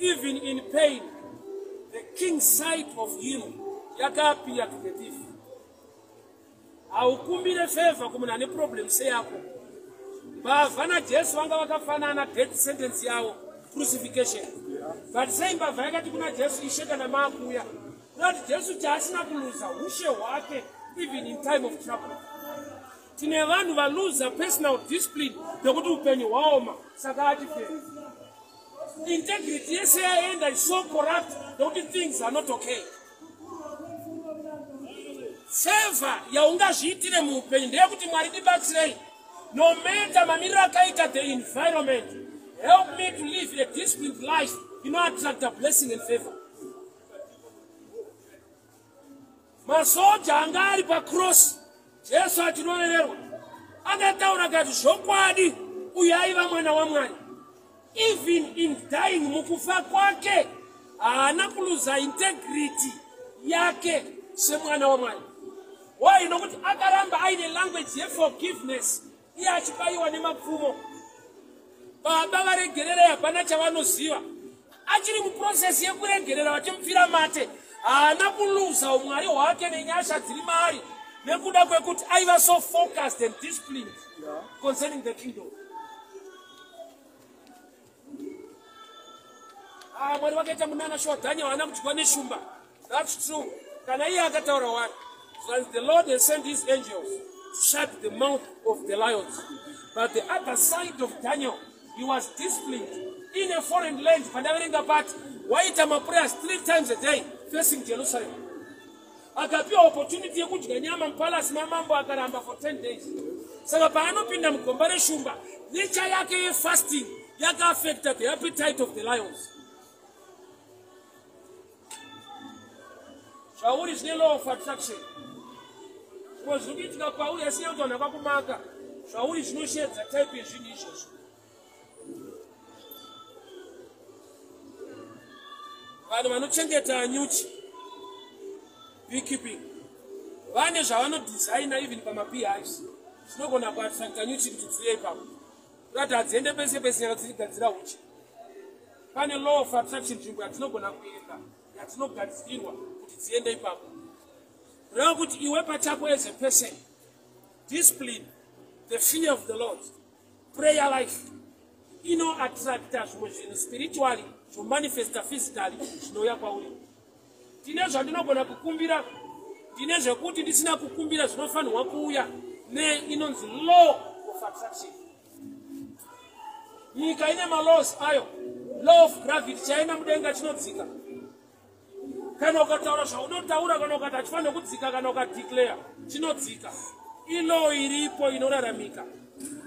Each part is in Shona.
Even in pain, the king's sight of him appear to the thief. Aukumbire favor kumuna ne problem se yako. Bavana Jesu wanga wakafanana death sentence yao crucifixion. But saying bavanga tikuna Jesu isheka na makuya. Not Jesu chasina kuluza ushe wake even in time of trouble. Tine vanhu valuza personal discipline nokuti upenyu waoma saka atifera. Integrity yese yaenda is so corrupt nokuti things are not okay. Favor yaungazviitire muupenyu ndeyekuti Mwari ndibatsirei. No matter mamiriro akaita the environment, help me to live a disciplined life, attract a blessing and favor. Masoja anga ari pacross, Jesu achinonererwa akataura kati zvokwadi uyu aiva mwana waMwari. Even in dying mukufa kwake haana kuluza integrity yake semwana waMwari. Why? Nokuti akaramba aine language yeforgiveness iye achibayiwa nemapfumo. Baba varegerera hapana chavanoziva. Achiri muprocess yekuregerera vachimupfira mate. Haana kuluza umwari hwake nenyasha dziri maari nekuda kwekuti aiva so focused and disciplined concerning the kingdom. Mwari wakaita munana shodhanya haana kudyiwa neshumba. That's true. Kana iye akataura wari. So the Lord has sent his angels to shut the mouth of the lions. But the other side of Daniel, he was disciplined in a foreign land. Waita ma prayers 3 times a day facing Jerusalem. Akapiwa opportunity yekudya nyama mpalace mamambo akaramba for 10 days. Saka paanopinda mugombare shumba, nature yake ye fasting yaka affected the appetite of the lions. Shauri is the law of attraction. Zvichiitika kwauri asiye kuti vanhu vakakumaka zvauri zvinoshedza type yezvinhu izvozvo. Vanhu vanochengeta nyuchi, beekeeping, vane zvavanodesigna even pamabeehives zvinogona kuattracta nyuchi kuti dziuye ipapo kuti hadziende pese pese nyaka dzirigadzira uchi. Pane law of attraction nzvimbo yatinogona kuenda yatinogadzirirwa kuti dziende ipapo. Reva kuti iwe pachako as a person, discipline, the fear of the Lord, prayer life, attracta zvimwe zvinhu spiritually, zvomanifesta physically, zvinouya kwauri. Ndine zvandinogona kukumbira, ndine zvekuti ndisina kukumbira zvinofanirwa kuuya inonzi law of attraction. Nyika ine malaws ayo, law of gravity chaina mudenga chinodzika. Kana ukataura zvaunotaura kana ukati hachifanira kudzika kana ukadeclare chinodzika. Ilaw iripo inoraramika.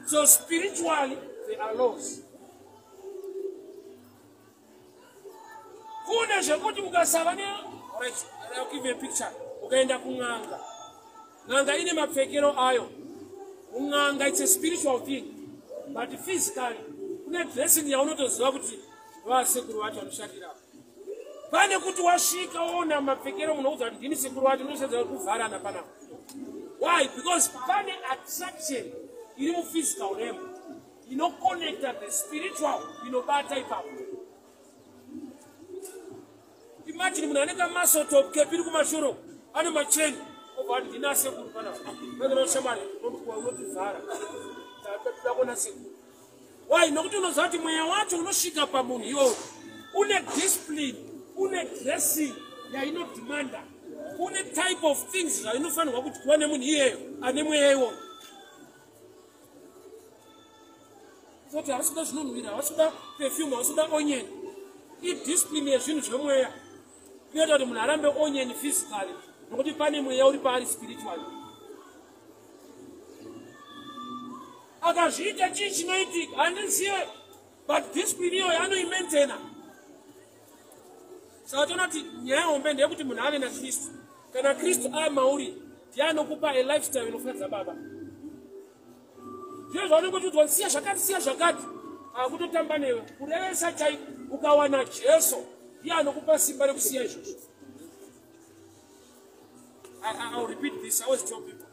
So spiritually there are laws. Kune zvekuti ukasava alright, I'll give you a picture. Ukaenda kun'anga. N'anga ine mapfekero ayo. Un'anga it's a spiritual thing. But physically, kune dressing yaunotoziva kuti vasekuru vacho vanoshandira. Pane kuti wasvika ona mapfekero munoudza kuti ndini sekuru wacho unoshadza kuvharana panapa. Why? Because pane attraction iri muphysical realm inoconnecta the spiritual inobata ipapo. Imagine munhu ane kamasotop kepiri kumashoro ane macheni obva kuti ndina sekuru panapa. Ndonoshamari unotivhara. Takona sekuru. Why? Nokuti unoziva kuti mweya wacho unosvika pamunhu iwoyo une discipline, une dressing yainodimanda, une type of things zvainofanirwa kuti kuva nemunhu iyeyo ane mweya iwoyo. Kuti havasikuda zvinonhuhwira, havasikuda perfume, havasikuda onion. Idiscipline yezvinhu zvemweya inoita kuti munhu arambe onion physically nokuti pane mweya uri paari spiritually. Akazviita chii chinoitika handizive, but discipline iyoyo anoimaintaina. Saka toona kuti nyaya hombe ndeyekuti munhu ave naKristu. Kana Kristu ava mauri, ndiye anokupa a lifestyle inofadza Baba. Ndizvo zvaunenge kuti siya zvakati, hakutotamba newe. Kurevesa chaiko, ukawana Jesu, ndiye anokupa simba rekusiya izvozvo. I'll repeat this, I always tell people.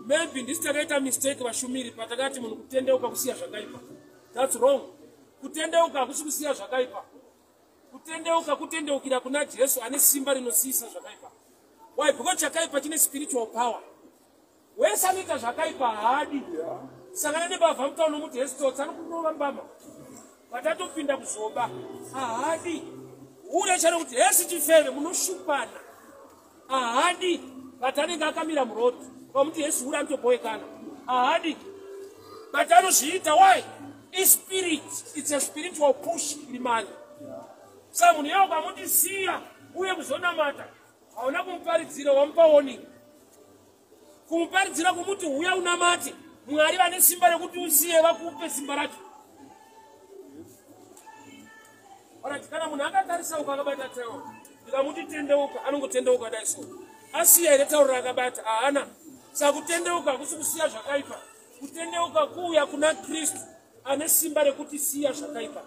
Maybe ndisi takaita mistake vashumiri patakati munhu kutendeuka kusiya zvakaipa. That's wrong. Kutendeuka hakusi zvakaipa. Kutendeuka kutendeukira kuna Jesu ane simba rinosiyisa zvakaipa. Why? Because chakaipa chine spiritual power. Wese anoita zvakaipa haadi. Sangana nebavha mutauro nomuti Hesitotsi anokunova mbama. Vatatopinda kuzoba. Haadi. Ure charo kuti Hesi chifeve munoshupana. Haadi. Vatanenge akamira murodhi. Pamuti Hesi ure anotoboekana. Haadi. Vatanozviita. Why? It's spirit. It's a spiritual push in man. Saka munhu yao ukamutisiya uye kuzonamata hauna kumuparidzira wamupa warning. Kumuparidzira kumuti uya unamate Mwari vane simba rekuti usiye vakupe simba racho. Kana munhu akatarisa ukakabata tauro ndikamuti tendeuka anongotendeuka dai so. Asiya ine tauro rakabata haana. Saka kutendeuka hakusi kusiya zvakaipa. Kutendeuka kuuya kuna Kristu ane simba rekuti siya zvakaipa.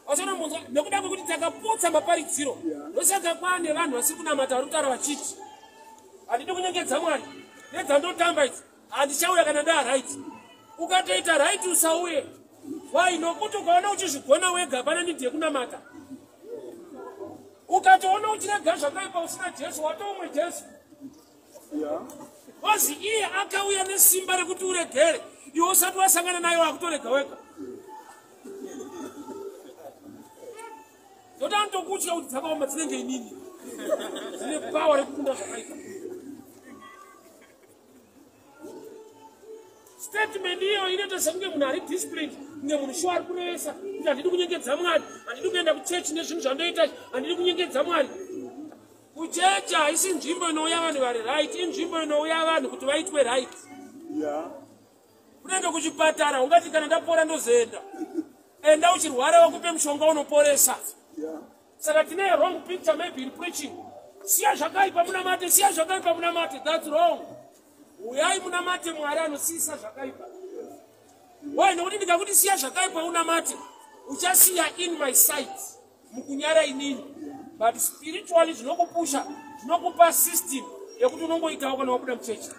Asona munhu nekuda kwekuti takaputsa maparidziro ndosaka kwane vanhu vasiri kunamata vari kutaura vachiti handidi kunyengedza Mwari nedzandotamba idzi handichauya kana ndaa right. Ukatoita right usauye. Why? Nokuti ukaona uchizvigona wega hapana nidhi yekunamata. Ukatoona uchirega zvakaipa usina Jesu watoumwe Jesu. Kozi iye akauya nesimba rekuti uregere iwe usati wasangana naye wakutorega wega. Ndoda ndokutya kuti dzakaoma dzinenge inini. Dzine power rekukunda zvakaipa. Statement iyo inoita sekunge munhu ari disciplined, kunge munhu shuwa ari kurevesa kuti handidi kunyengedza Mwari, handidi kuenda kuchechi nezvinhu zvandoita, handidi kunyengedza Mwari. Kuchechi haisi nzvimbo inouya vanhu vari right, inzvimbo inouya vanhu kuti vaitwe right. Kunoenda kuchipatara ungati kana ndapora ndozoenda. Enda uchirwara wakupe mushonga unoporesa. Saka tine wrong picture maybe in preaching. Siya zvakaipa munamate, siya zvakaipa munamate. That's wrong. Uyai munamate Mwari anosiyisa zvakaipa. Why? Nokuti ndikakuti siya zvakaipa unamate uchasiya in my sight mukunyara inini. But spiritually zvinokupusha, zvinokupa system yekuti unongoitawo kana wabuda muchechi.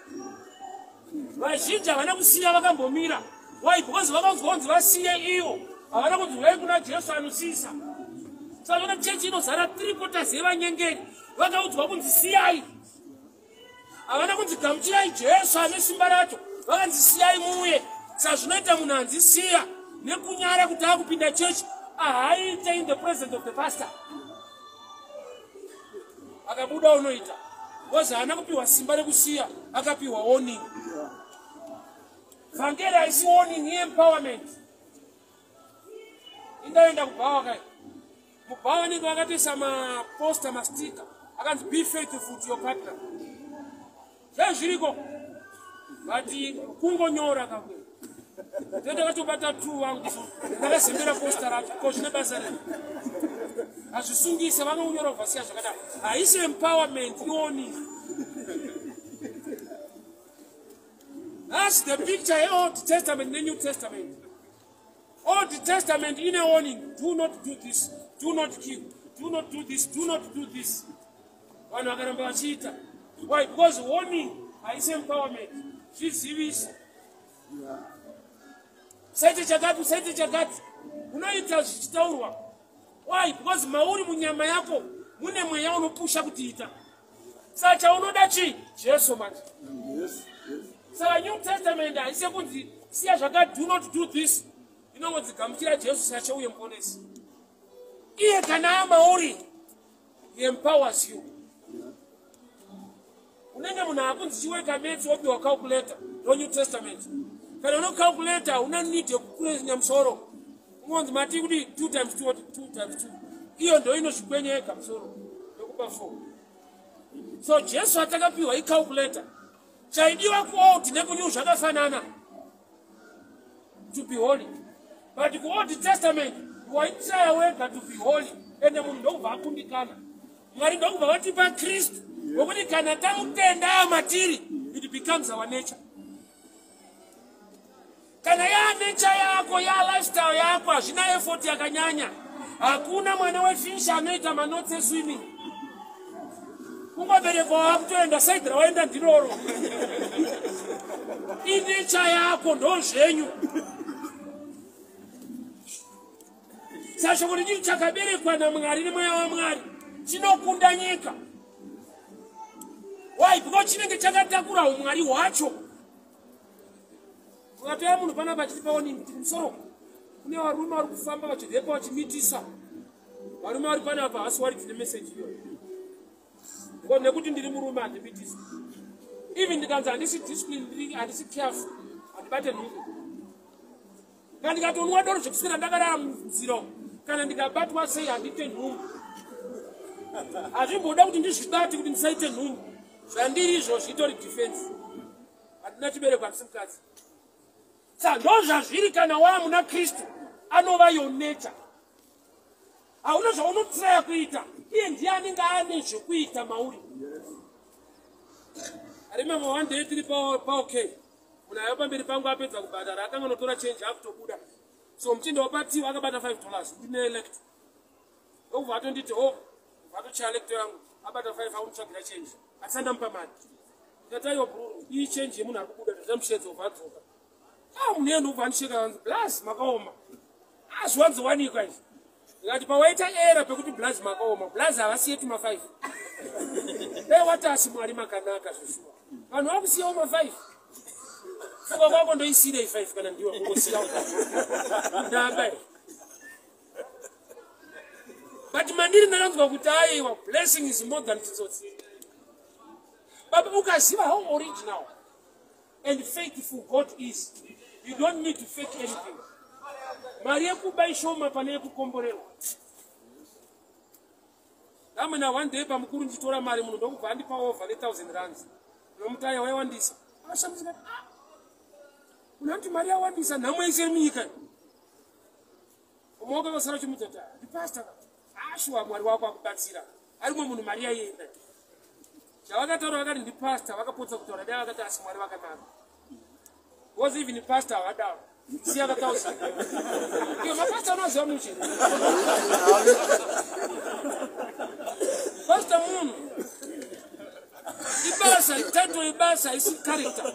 Vazhinji havana kusiya vakambomira. Why? Because vakanzwa kunzi vasiye iyo havana kunzi uyai kuna Jesu anosiyisa. Saka chechi inozara 3/4 yevanyengeri vakaudzwa kunzi siyai. Havana kunzi gamuchirai Jesu ane simba racho, vakanzi siyai muuye. Saka zvinoita munhu anzisiya nekunyara kuti akupinda chechi ahaaite in the presence of the pastor. Akabuda unoita. Because haana kupiwa simba rekusiya, akapiwa warning. Vhangeri haisi warning, empowerment. Indaenda kubhawa kai. Mubhawa nenge vakatoisa maposta mastika akanzi be faithful to your partner. Zviriko vati kungonyora kamwe. Tende vatobata 2 vangu ndakazembera posta racho ko zvine basa rero. Hazvisungise vanonyora vhasiya zvakadaro. Haisi empowerment ioni. That's the picture of Old Testament and New Testament. Old Testament in a warning, do not do this, do not kill, do not do this, do not do this. Vanhu vakaramba vachiita. Why? Because warning haisi empowerment. Zviziviso. Saite chakati. Unoita zvichitaurwa. Why? Because mauri munyama yako mune mweya unopusha kutiita. Saka chaunoda chii? Jesu manje. Saka New Testament haisi kunzi siya zvakati, do not do this. Inongodzi gamuchira Jesu sachauye muponesi. Iye kana amauri, he empowers you. Unenge munhu akunzi chiweka maths wopiwa calculator no New Testament. Kana uno calculator una need yekukurenya musoro. Ungonzi mati kuti 2 times 2 2 times 2. Iyo ndo inozvikwenyeka musoro yokupa 4. So Jesu atakapiwa calculator. Chaidiwa kuold nekunyu zvakafanana. To be holy. But the Old Testament waitaya wega to be holy. Ende munhu ndokubva akundikana. Mwari ndokubva vatipa Kristu. Wokuti kana tamutenda matiri, it becomes our nature. Kana ya nature yako, ya lifestyle yako, hazvina effort yakanyanya. Hakuna mwana wefish anoita manotsi eswimming. Kungoberekwa wakutoenda side rawaenda ndiroro. Inature yako ndo zvenyu. Sashoko richiri chakaberekwa naMwari nemweya waMwari chinokunda nyika. Why? Because chinenge chakatakura umwari hwacho. Ukatoya munhu panapa achitipaoni musoro kune varume vari kufamba vachidhepa vachimitisa. Varume vari panapa hasi waridzi message iyoyo. Because nekuti ndiri murume handimitisi. Even ndikanzi handisi discipline, handisi careful, handibate nhumbu. Kana ndikatonwa doro zvekuswera ndakarara munzira kana ndikabatwa sei handite nhumbu. Hazvimboda kuti ndizvibate kuti ndisaite nhumbu. Zvandiri izvo zvitori defense. Handina chibereko handisi mukadzi. Saka ndo zvazviri kana waamuna Kristu anova your nature. Hauna zvaunotsaya kuita, iye ndiye anenge ane zvekuita mauri. I remember one day tiri okay. Munhu aiva pamberi pangu apedza kubhadhara akanga anotora change akutobuda. So muchindi wapatiwa akabata $5 ndine elect. Ndokubva atonditi vatochaya elect yangu abata 5 akutsvagira change. Asandamupa mari. Ndikataiwa bro, iyi change yemunhu ari kubuda ndamushedzo vadzoka. Munhu ndobva andisheka anzi blaz makaoma. Zviwanzowanikwa izvi. Ndikati pawaita era pekuti blaz makaoma, blaz havasiyeti ma5. Watasi Mwari makanaka zvishua. Vanhu vakusiyawo ma5. Fuka kwako ndoisire 5 kana ndiwe kungosiyawo. Ndamba. But mandiri ndakanzwa kuti aiwa blessing is more than tsotsi. Baba ukaziva how original and faithful God is. You don't need to fake anything. Mari yekuba ishoma pane yekukomborerwa. Amena one day pamukuru nditora mari munhu ndokubva andipa over 1,000 rands. Nomutaya waiwandisa. Akashamisa. Unati mari yawandisa namwe isiri munyika. Umoka vasara chimutata. Ndipastor. Ashwa Mwari wako akubatsira. Arimwe munhu mari yaenda. Chavakataura vakati ndipastor vakapotsa kutaura dai vakati asi Mwari vakanaka. Was even the pastor hadao. See other thousand. You my pastor knows how much. Pastor Moon. Ibasa, title Ibasa is character.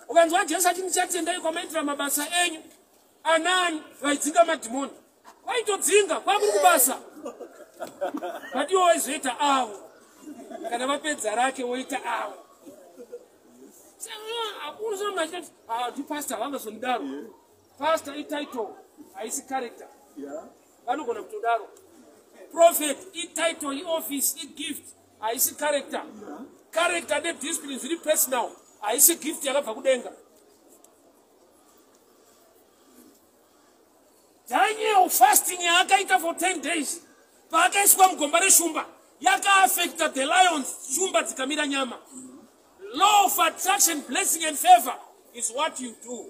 Ukanzwa Jesu achinichati ndai kwamaitira mabasa enyu. Anani vaidzinga madhimoni. Waitodzinga kwakuri kubasa. But you always wait awo. Kana vapedza rake woita awo. The pastor vangazondaro. Pastor I title haisi character. Vanogona kutodaro. Prophet I title I office I gift haisi character. Character ne discipline zviri personal haisi gift yakabva kudenga. Daniel fasting yakaita for 10 days. Paakaiswa mugomba reshumba yaka-affecta the lions, shumba dzikamira nyama. Law of attraction, blessing and favor is what you do.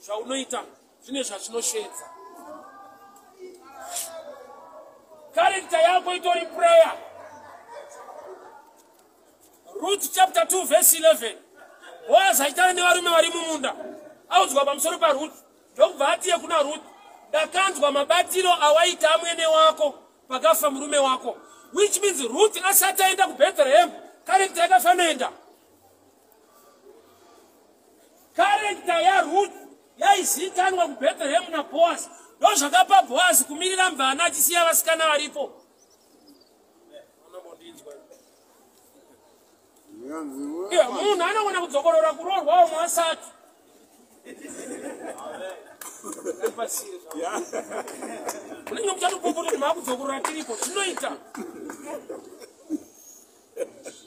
Zvaunoita zvine zvazvinoshedza. Character yako itori prayer. Ruth chapter 2 verse 11. Boaz aitana nevarume vari mumunda. Audzwa pamusoro paRuth. Ndokubva atiye kuna Ruth, ndakanzwa mabatiro awaita amwene wako pakafa murume wako. Which means Ruth asati aenda kuBethlehem, character yakafanoenda. Character ya Ruth yaizikanwa kuBethlehem na Boaz. Ndo zvakapa Boaz kumirira mvana achisiya vasikana varipo. Munhu anogona kudzokorora kuroorwawo mwasati. Unenge muchatopopota kuti maakudzokorora tiripo chinoita.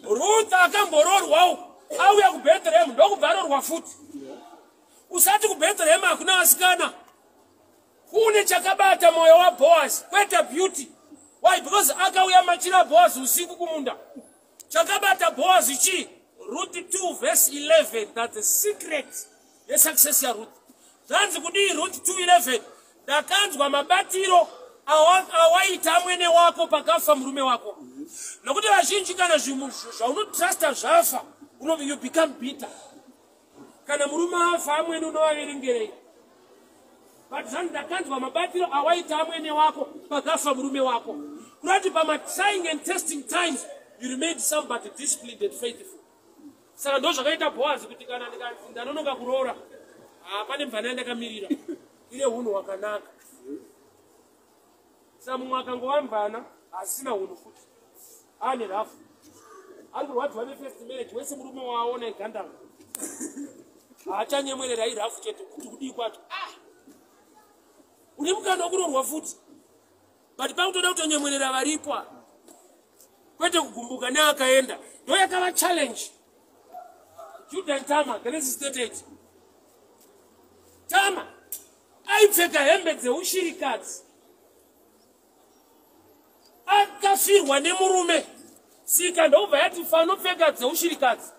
Ruth akamboroorwawo auya kuBethlehem ndokubva aroorwa futi. Usati kuBethlehem hakuna vasikana. Kune chakabata moyo waBoaz, kwete beauty. Why? Because akauya machira Boaz usiku kumunda. Chakabata Boaz ichi Ruth 2 verse 11. That's the secret yes success ya Ruth. Zanzi kudi Ruth 2:11. Ndakanzwa mabatiro awaita amwene wako pakafa murume wako. Nokuti vazhinji kana zvinhu zvaunotrasta zvafa you become bitter. Kana murume afa amwene unovaverengerei. But ndakanzwa mabatiro awaita amwene wako pakafa murume wako. Kurati pama trying and testing times you remained somebody disciplined and faithful. Saka ndo zvakaita Boaz kuti kana ndanonoka kuroora pane mvana ndakamirira ile hunhu hwakanaka. Samumwe akangowambana asina hunhu futi. Ane rafu. Ari kurwadziwa nefirst marriage wese murume waona igandanga. Haachanyemwerera irafu chete kuti kudii kwacho. Une mukana wokuroorwa futi. But pakutoda kutonyemwerera varipo. Kwete kugumbuka neakaenda. Ndo yakava challenge. Judah and Tamar, Genesis 38. Tamar aipfeka hembe dzeushirikadzi. Akafirwa nemurume. Sika ndobva yati fanopfeka dzeushirikadzi.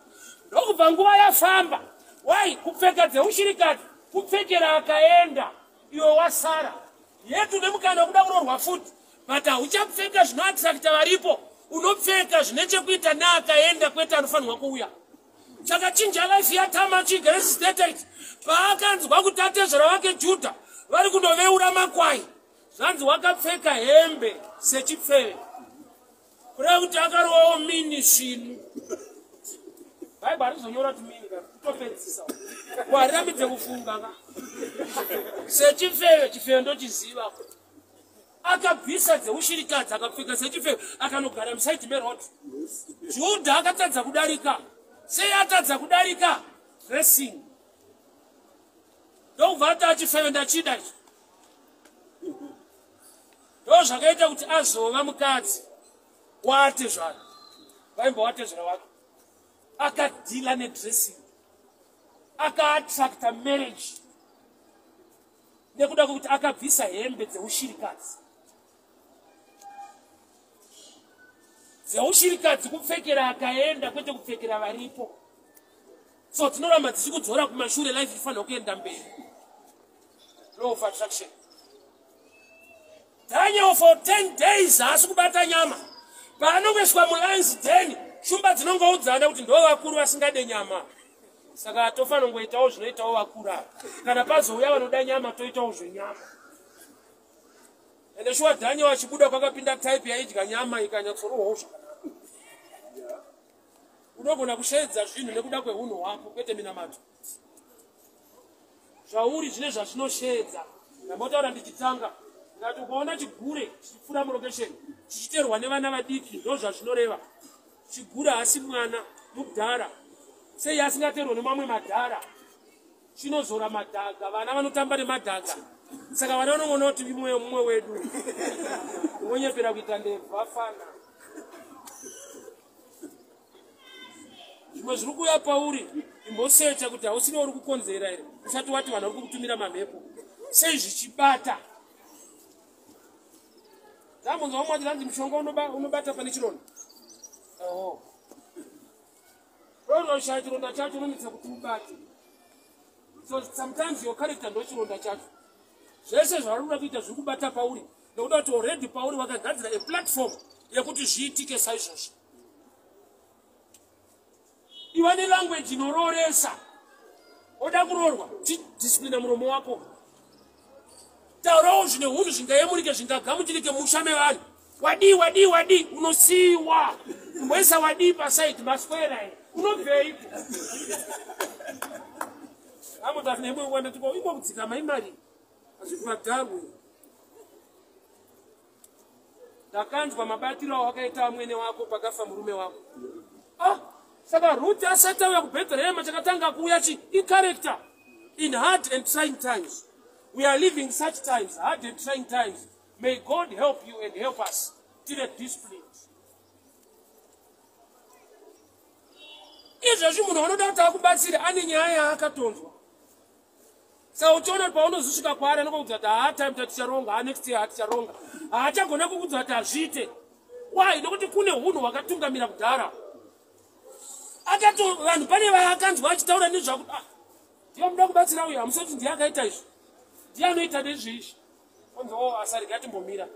Ndokubva nguva yafamba. Wai kupfeka dzeushirikadzi kupfekera akaenda. Iwe wasara. Yetu nemukana kuda kuroorwa futi. But hauchapfeka zvinoattracta varipo. Unopfeka zvine chekuita neakaenda kwete anofanirwa kuuya. Chakachinja life yaTamar Genesis 38. Paakanzwa kuti atezvera vake Judha vari kundoveura makwai. Zvanzi wakapfeka hembe sechipfeve. Kureva kuti akarovawo mini zvinu. Bhaibheri harizonyora kuti mini kutopedzisa. Warirambidze kufunga ka. Sechipfeve, chifeve ndochiziva. Akabvisa dzeushirikadzi akapfeka sechipfeve akanogara musaidi merod. Judha akatadza kudarika. Sei atadza kudarika? Dressing. Ndokubva ati achifeve ndachida ichi. Ndo zvakaita kuti azova mukadzi wate zvaro. Vaimba wate zvaro wake. Akadhila nedressing. Akaattracta marriage. Nekuda kuti akabvisa hembe dzeushirikadzi. Dzeushirikadzi kupfekera akaenda kwete kupfekera varipo. So tinoramba tichikudzora kumashure life ifanira kuenda mberi. Law of attraction. Daniel for 10 days haasi kubata nyama. Paanongoiswa muLions Den, shumba dzinongoudzana kuti ndo vakuru vasingade nyama. Saka tofanira kungoitawo zvinoitawo vakuru. Kana pazouya vanoda nyama toitawo zvenyama. Ende shuwa Daniel achibuda kwakapinda type yaidya nyama ikanyatsoruwawo zvakanaka. Unogona kusheedza zvinhu nekuda kwehunhu hwako kwete minamato. Zvauri zvine zvazvinosheedza. Ndambotaura ndichitanga. Ngati ukaona chigure chichipfuura mulocation chichiterwa nevana vadiki ndo zvazvinoreva. Chigure hasi mwana mudhara. Sei asingaterwa nemamwe madhara. Chinozora madhaga. Vana vanotamba nemadhaga. Saka vana vanongoona kuti mumwe wedu. Wonyepera kuita ndebvu vafana. Zvimwe zviri kuuya pauri imbosecha kuti hausina uri kukonzera here. Usati wati vanhu vari kukutumira mamhepo. Sei zvichibata. Zambonzwa vamwe vati mushonga unobata pane chironda. Unoshaya chironda chacho unonetsa kuti ubate. So sometimes your character ndo chironda chacho. Zvese zvauri kuda kuita zviri kubata pauri. Ndokuda kuti already pauri wakagadzira a platform yekuti zviitike saizvozvo. Iva nelanguage inororesa. Oda kuroorwa, discipline muromo wako. Taurawo zvine hunhu zvingayemurike zvingagamuchirike musha mevanhu. Wadi, unosiiwa. Kumboisa wadi pasaidi, maswera here. Unobveipo. Amo tati nemwe wanda tipo, iko kudzika maimari. Azvibhadharwe. Ndakanzwa mabatiro awakaita amwene wako pakafa murume wako. Saka Ruth asati auya kuBethlehem chakatanga kuuya in character. In hard and trying times. We are living such times, hard and trying times. May God help you and help us to the discipline. Izvozvi munhu anoda kuti akubatsire ane nyaya yaakatonzwa. Saka uchiona kuti paunozosvika kwaari anokuudza kuti time taticharonga, next year haticharonga. Haachagona kukuudza kuti hazviite. Why? Nokuti kune hunhu hwakatungamira kudhara. Akato vanhu pane vaakanzwa achitaura nezvakuti ndiye muda kubatsira uyu hamusoti ndiye akaita izvi. Ndiye anoita nezvizvi. Onzo asarega timbomira.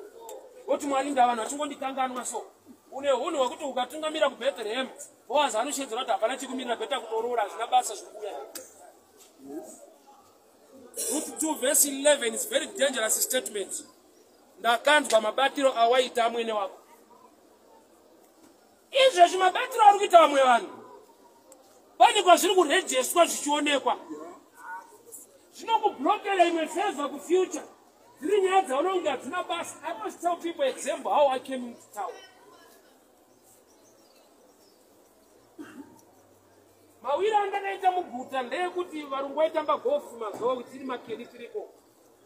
Kuti Mwari ndavanhu achingondikanganwa so. Une hunhu hwekuti ukatungamira kuBethlehem, Boazi anoshedzera kuti hapana chikumirira bheta kutorora hazvina basa zvikuya. Ruth 2 verse 11 is very dangerous statement. Ndakanzwa mabatiro awaita amwene wako. Izvozvi mabatiro ari kuita vamwe vanhu. Pane kwazviri kurejestwa zvichionekwa. Zvinokublokera imwe favor kufuture. Zviri I must tell people example how I came into town. Mawira andakaita muguta ndeyekuti varungu vaitamba gofu mazuva kuti tiri makeri tiriko.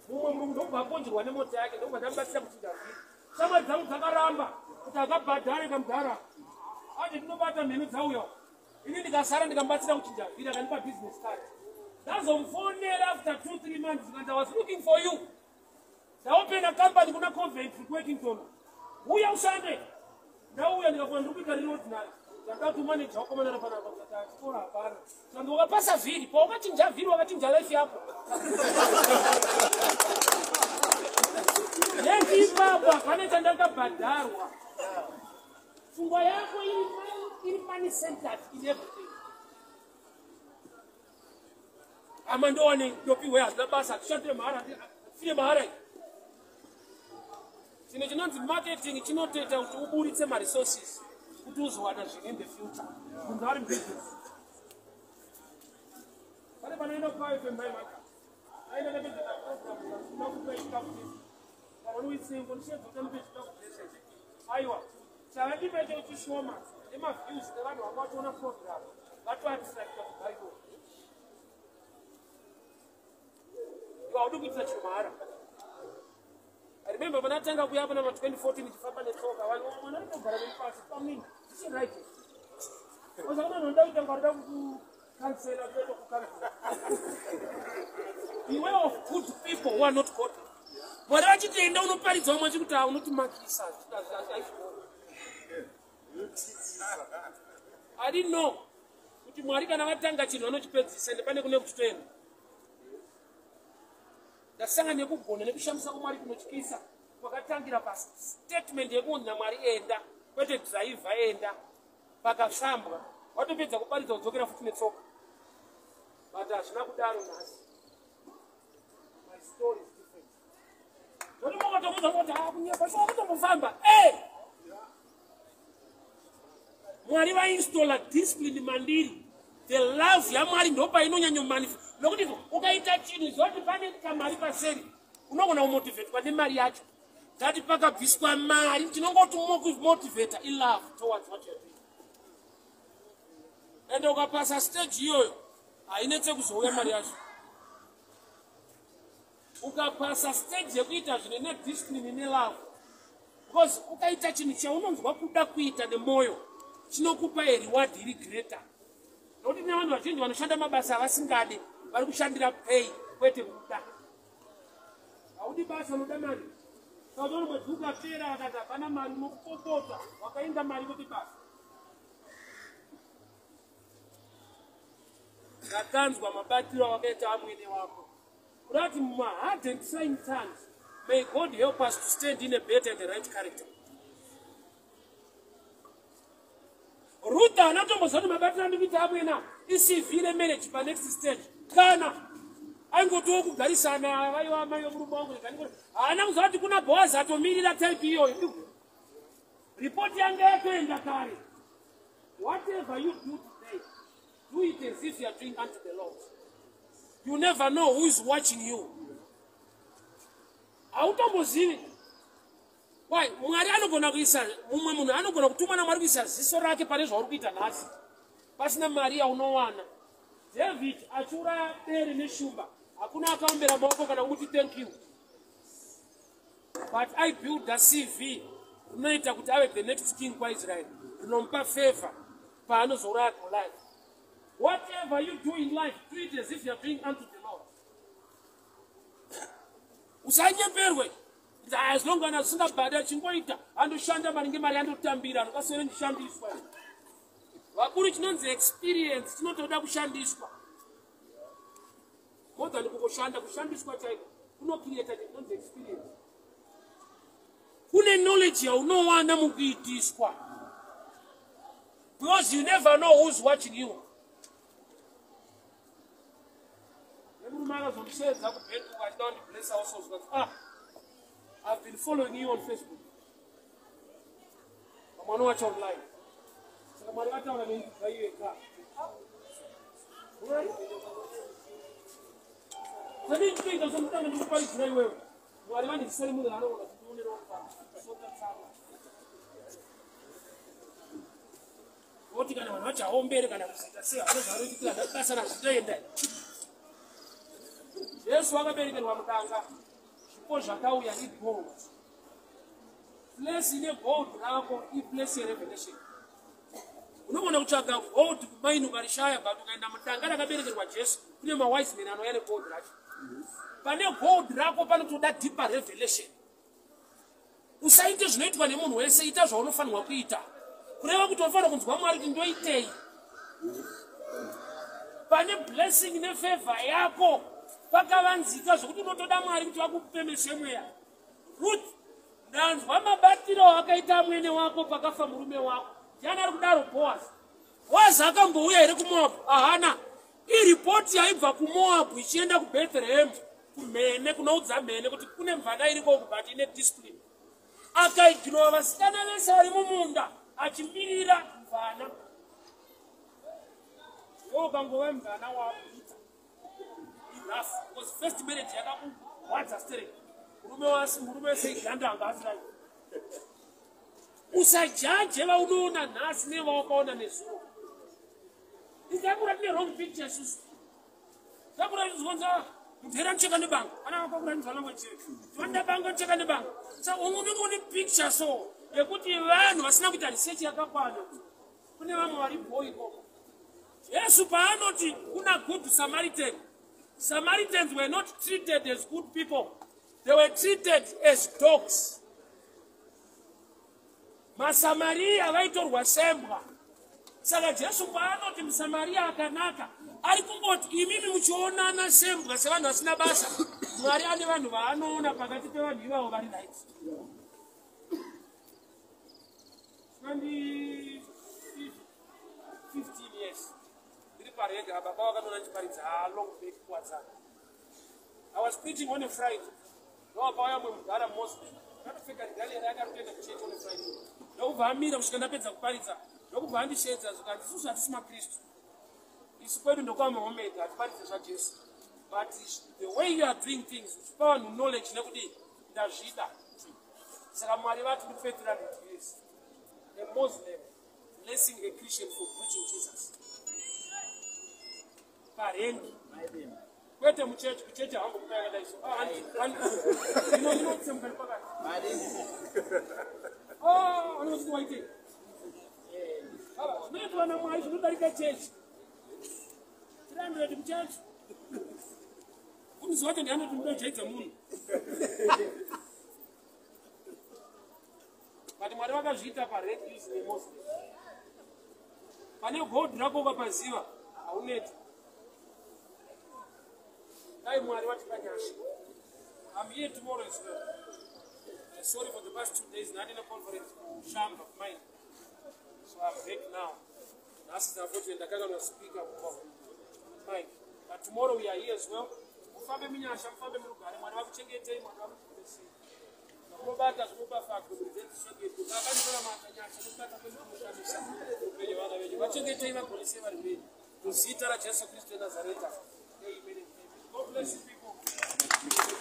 Mumwe munhu ndobvaponjerwa nemota yake ndobva ndambatsira kuchinja vhiri. Shamwari dzangu dzakaramba kuti akabhadhare kamugara. Ati ndinobata mhenu dzauya. Ini ndikasara ndikambatsira kuchinja vhiri akandipa business card. Ndazomufonera after 2-3 months and I was looking for you. I opened a company kuna Coventry Workington. Uya ushande. Ndauya ndikafuna ndikupika reordinary. Ndakati manager wakomana pana kwa chikora hapana. Sando wakapasa vhiri, pa wakachinja vhiri wakachinja life yako. Yengi baba pane chandakabhadharwa. Pfungwa yako iri money centered in everything. Amandoane ndopiwe hazina basa kushande mahara fire mahara. Chino chinonzi marketing chinotoita kuti uburitse ma resources kuti uzowana zvinhu in the future. Munhu ari business. Pane panoenda kwehupenyu. Aina nebezera program nokuda kuti vanoisengo ndishedzoka mbezera kublessed. Aiwa. Saka ndipecho uchishoma ema views nevanhu vakaona program. Vatoattract to Bible. I remember when I turned up, we happened in 2014, it's happened in Toga. When I don't got any pass, I mean, it's right. I was going to cancel beware of good people who are not good. But I just didn't know Paris so much to not to mark his I didn't know. But Marika never turned that you know not pay this and the panic next train. Dasanga nekugona nekushamisa kumari kunotyisa kwakatangira pa statement yekuti namari enda kwete driver enda pakashambwa watopedza kuparidza kudzokera futi netsoka but hazvina kudaro nhasi. My story is different. Noti mokotomuza kuti hakunyepa sokutombofamba Mwari vainstola discipline mandiri. The love yaMwari ndopa inonyanyomanifesta. Nokuti ukaita chinhu zoti pane kamari paseri unogona kumotivetwa nemari yacho. Ngati pakabviswa mari tinongoti motivate in love towards what you're doing. And ukapasa stage iyoyo hainetse kuzouya mari yacho. Ukapasa stage yekuita zvinhu nediscipline nelove. Because ukaita chinhu chaunonzwa kuda kuita nemoyo chinokupa reward iri greater. Nokuti nevanhu vazhinji vanoshanda mabasa avasingade vari kushandira pay kwete kuda. Haudi basa unoda mari. Saka mwedzi ukapera akati hapana mari unokupopota wakaenda mari kuti basa. Ndakanzwa mabatiro awakaita amwene wako. Urati hard and trying times, may God help us to stand in a better and the right character. Ruth anatombozoti mabatiro andikuita amwena isivhire marriage pa next stage. Kana aingotiwo kugarisana vaiwa mai vomurume wangu haana kuzoti kuna Boazi atomirira type iyoyo. Report yange yatoenda kare. Whatever you do today, do it as if you are doing unto the Lord. You never know who is watching you. Hautombozivi. Why? Mwari anogona kuisa mumwe munhu anogona kutuma naMwari kuisa ziso rake pane zvauri kuita nhasi. Pasina mari yaunowana. David achura bere neshumba. Hakuna akaombera maoko kana kumuti thank you. But I built a CV. Unoita kuti ave the next king kwa Israel. Unompa favor paanozoraka life. Whatever you do in life, do it as if you are doing unto the Lord. Usanyeperwe. As long as usina bada chingoita andoshanda mari ngemari andotambira akasere ndishandiswa. Vakuru chinonzi experience chinotoda kushandiswa. More than kushandiswa chaiko kunocreate chinonzi experience. Kune knowledge yaunowana mukuitiswa. Because you never know who's watching you. I've been following you on Facebook. I'm going to watch online. So I'm going to buy you a car. Right? So I didn't think of something to buy very well. Mwari vandisori munhu anoona kuti ndionero sota tsama. Oti kana vanhu vachaombere kana kusaita sei vanozvaro kuti kana basa razvitoenda. Yesu akaberekerwa mudanga. Zvipo zvakauya igold. Place ine gold rako iplace revelation. Unogona kutsvaga gold kumaini ukarishaya but ukaenda mudanga rakaberekerwa Jesu kune mawise men anouya negold racho. Pane gold rako panotoda deeper revelation. Usaite zvinoitwa nemunhu wese, ita zvaunofanirwa kuita. Kureva kuti unofanira kunzwa Mwari kuti ndoitei. Pane blessing nefavor yako pakavanzika zvokuti unotoda Mwari kuti akupemese mweya. Ruth, ndanzwa mabatiro akaita mwene wako pakafa murume wako. Ndiani ari kudaro Boaz? Boaz akambouya here kuMoab? Hahana. Iripoti yaibva kuMoab ichienda kuBethlehem kumhene kunoudza mhene kuti kune mvana iriko but ine discipline. Akaignora vasikana vese vari mumunda achimirira mvana. Ukangova mvana wakuita. Enough. Because first marriage yakakuwadza straight. Murume wese iganda angasira. Usajaje vaunoona nhasi nevawakaona nezuva. Ndakura tine wrong pictures isusu. Ndakura zvizonza mutera ncheka nebanga. Ana vakakura nzvanangwa cheke. Twanda banga ncheka nebanga. Saka unongone picture so yekuti vanhu vasina kuita research yakakwana. Kune vamwe vari boy koko. Yesu paanoti kuna good Samaritan. Samaritans were not treated as good people. They were treated as dogs. Masamaria vaitorwa sembwa. Saka Jesu paanoti muSamaria akanaka, ari kungoti imimi muchionana sembwa sevanhu vasina basa. Mwari ane vanhu vaanoona pakati pevanhu ivavo vari right. 15 years. Ndiri parega baba vakanoona ndichiparidza long back kuwadzana. I was preaching on a Friday. Ndokauya mumwe mugara Muslim. Akapfeka regalia rake akaenda kuchechi on a Friday. Ndokubva amira kusvika ndapedza kuparidza. Ndokubva andishedza zvikati isusu hatisi maKristu. Isu kwedu ndokuva Muhammad hatiparidze zvaJesu. But the way you are doing things, uchipa vanhu knowledge nekuti ndazvida. Saka Mwari vati muri 500 years. A Muslim blessing a Christian for preaching Jesus. Parengi. Kwete muchechi kuchechi hangu kukayakada iso. Inotsemukani pakati. Anokuti waite. Zvinoitwa naMwari zvinodarika chechi. 300 muchechi. Uniziva kuti ndianoti mudojaidza munhu. But Mwari vakazviita pared hills neMoslim. Pane gold rako ukapaziva hauneti. Dai Mwari vatipa nyasha. I'm here tomorrow as well. Sorry for the past 2 days. Not in a conference. Shamba of mine. So I'm back now. That's the unfortunate. I'm going to speak up. Mike. But tomorrow we are here as well. Mufambe minyasha, mufambe mrugare. Mwari vakuchengetei, Mwari vakupesei. Mubata zvimupa fakto kuti zvishengete. Vakanditora makanyasha kutaka kwemushandisa. Upenyu vana venyu. Vachengetei vagolese vari mberi. Muzita raJesu Kristu weNazareta. Amen. God bless you people.